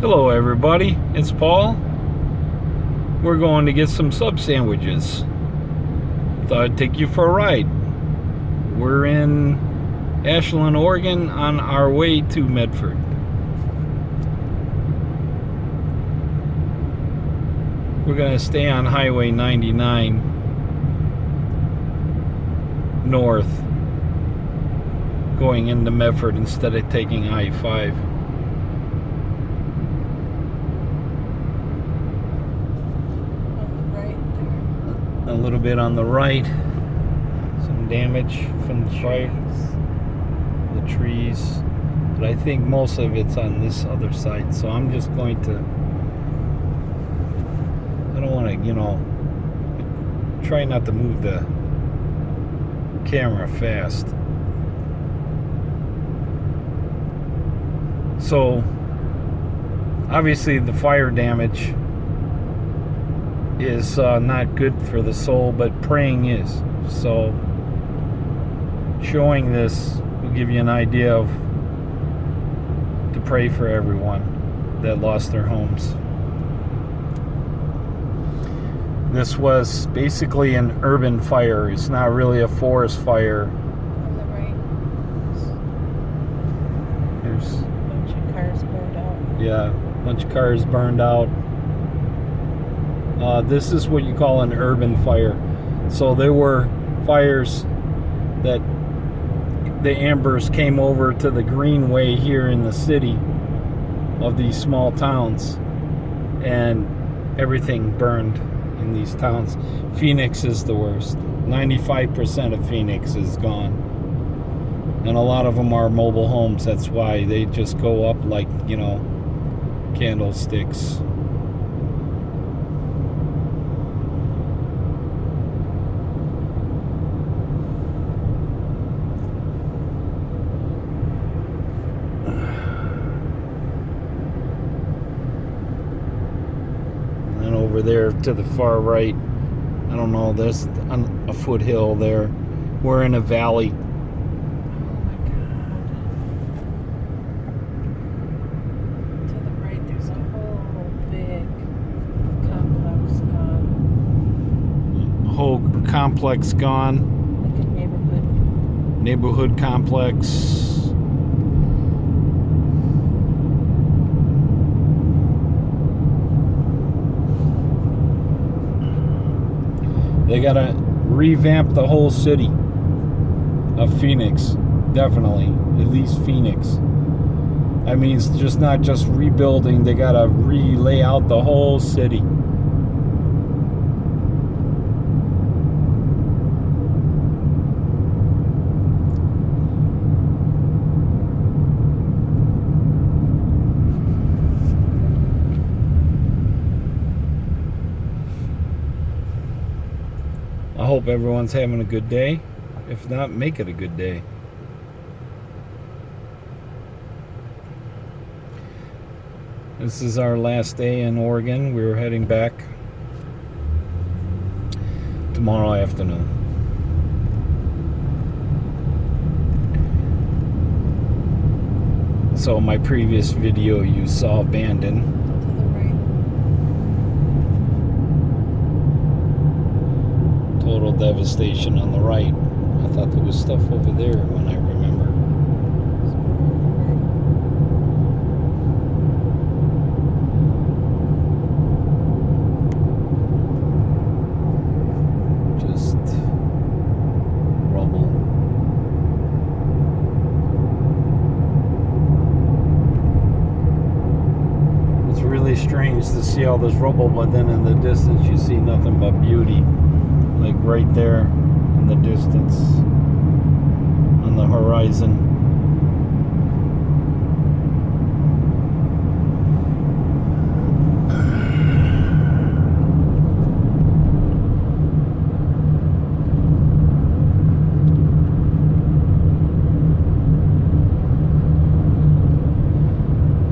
Hello everybody, it's Paul. We're going to get some sub sandwiches. Thought I'd take you for a ride. We're in Ashland, Oregon on our way to Medford. We're going to stay on Highway 99 north, going into Medford instead of taking I-5. A little bit on the right, some damage from the fire, the trees, but I think most of it's on this other side, so I'm just going to, I don't want to, try not to move the camera fast. So obviously the fire damage is not good for the soul, but praying is. So showing this will give you an idea of to pray for everyone that lost their homes. This was basically an urban fire. It's not really a forest fire. On the right, There's a bunch of cars burned out. a bunch of cars burned out. This is what you call an urban fire. So there were fires that the embers came over to the greenway here in the city of these small towns, and everything burned in these towns. Phoenix is the worst. 95% of Phoenix is gone, and a lot of them are mobile homes. That's why they just go up like candlesticks. Over there to the far right, I don't know, there's a foothill there. We're in a valley. Oh my God. To the right, there's a whole big complex gone. A whole complex gone. Like a Neighborhood complex. They gotta revamp the whole city of Phoenix, definitely, at least Phoenix. I mean, it's just not just rebuilding, they gotta lay out the whole city. I hope everyone's having a good day. If not, make it a good day. This is our last day in Oregon. We're heading back tomorrow afternoon. So my previous video you saw abandoned. Total devastation on the right. I thought there was stuff over there when I remember. Just rubble. It's really strange to see all this rubble, but then in the distance you see nothing but beauty. Like right there in the distance on the horizon.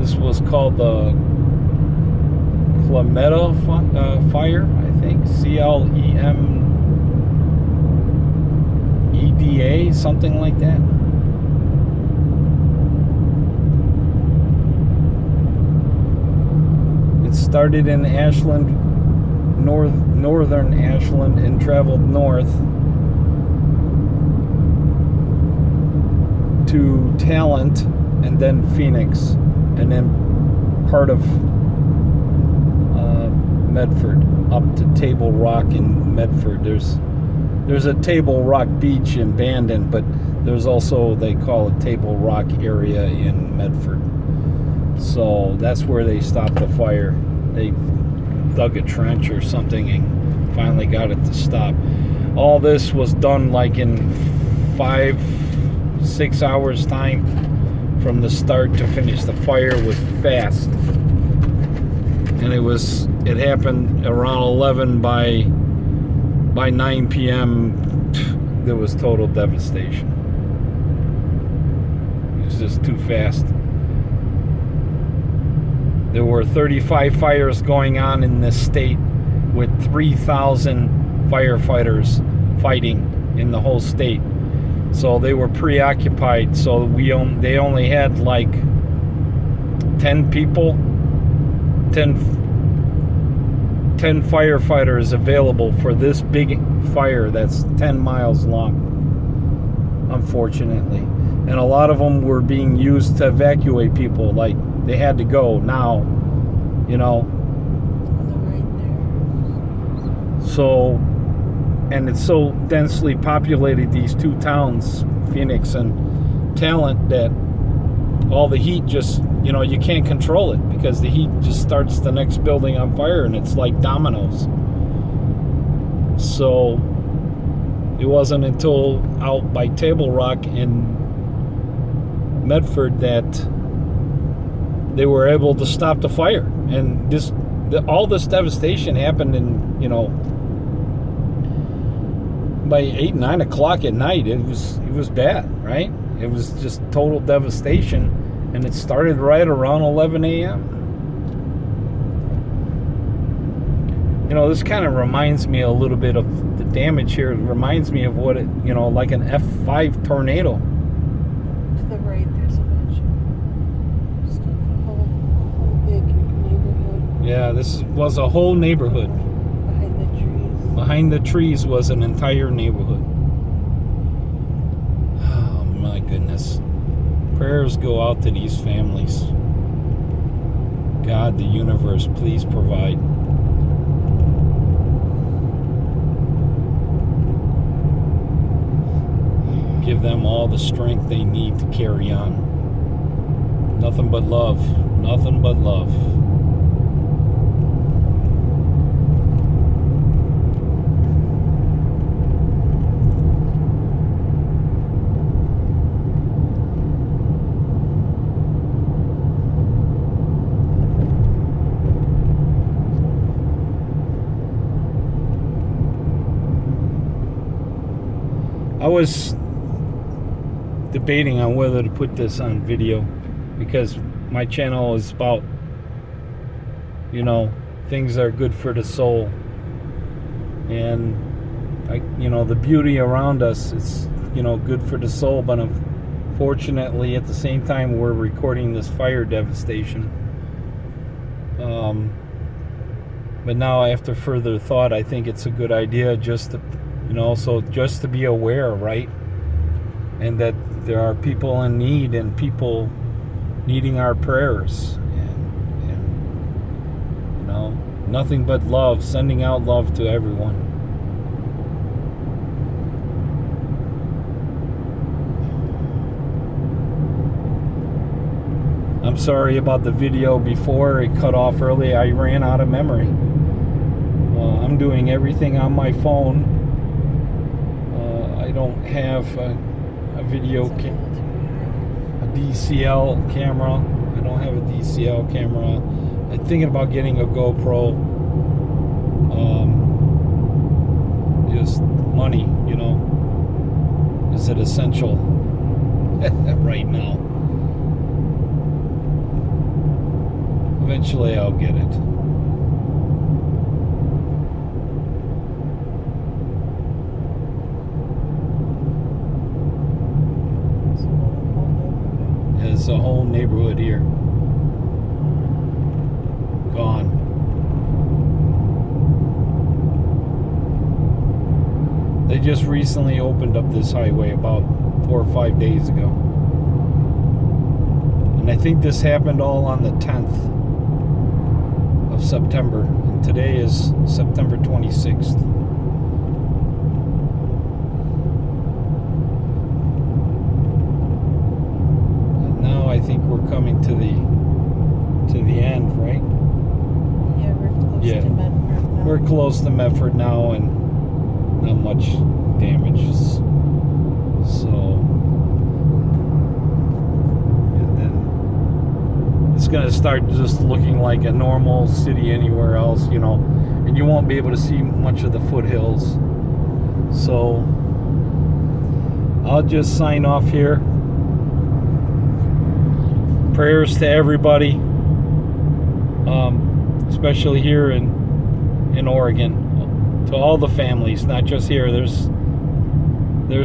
This was called the Almeda fire, I think. CLEMEDA, something like that. started in Ashland, northern Ashland, and traveled north to Talent, and then Phoenix, and then part of Medford up to Table Rock in Medford. There's a Table Rock beach in Bandon, but there's also, they call it Table Rock area in Medford. So that's where they stopped the fire. They dug a trench or something and finally got it to stop. All this was done like in 5-6 hours time from the start to finish. The fire was fast, and it happened around 11. By 9 p.m. there was total devastation. It was just too fast. There were 35 fires going on in this state, with 3,000 firefighters fighting in the whole state. So they were preoccupied. So they only had like 10 people, 10 firefighters available for this big fire that's 10 miles long, unfortunately. And a lot of them were being used to evacuate people. Like, they had to go now, you know. So, and it's so densely populated, these two towns, Phoenix and Talent, that all the heat just, you know, you can't control it, because the heat just starts the next building on fire, and it's like dominoes. So it wasn't until out by Table Rock in Medford that they were able to stop the fire. And all this devastation happened in, you know, by 8-9 o'clock at night. It was bad, right? It was just total devastation, and it started right around 11 a.m. You know, this kind of reminds me a little bit of the damage here. It reminds me of what it, you know, like an F5 tornado. To the right, there's a bunch of stuff, a whole big neighborhood. Yeah, this was a whole neighborhood. Behind the trees. Behind the trees was an entire neighborhood. Oh, my goodness. Prayers go out to these families. God, the universe, please provide. Give them all the strength they need to carry on. Nothing but love. Nothing but love. I was debating on whether to put this on video, because my channel is about, you know, things that are good for the soul, and you know, the beauty around us is, you know, good for the soul. But unfortunately, at the same time, we're recording this fire devastation. But now, after further thought, I think it's a good idea just to, you know, so just to be aware, right? And that there are people in need, and people needing our prayers, and you know, nothing but love, sending out love to everyone. I'm sorry about the video before. It cut off early. I ran out of memory. I'm doing everything on my phone. I don't have a video a DCL camera. I don't have a DCL camera. I'm thinking about getting a GoPro. Just money, you know. Is it essential right now? Eventually I'll get it. There's a whole neighborhood here. Gone. just recently opened up this highway about 4 or 5 days ago. And I think this happened all on the 10th of September. And today is September 26th. And now I think we're coming to the end, right? Yeah, we're close Yeah. to Medford now. We're close to Medford now, and not much damage. So, and then it's going to start just looking like a normal city anywhere else, you know, and you won't be able to see much of the foothills. So, I'll just sign off here. Prayers to everybody, especially here in Oregon, to all the families, not just here. There's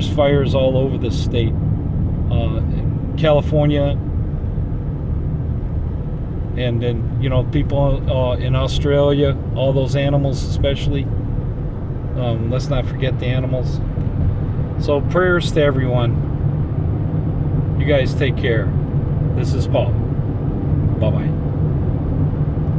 fires all over the state, in California, and then, you know, people in Australia, all those animals especially. Let's not forget the animals. So prayers to everyone. You guys take care. This is Paul. Bye-bye.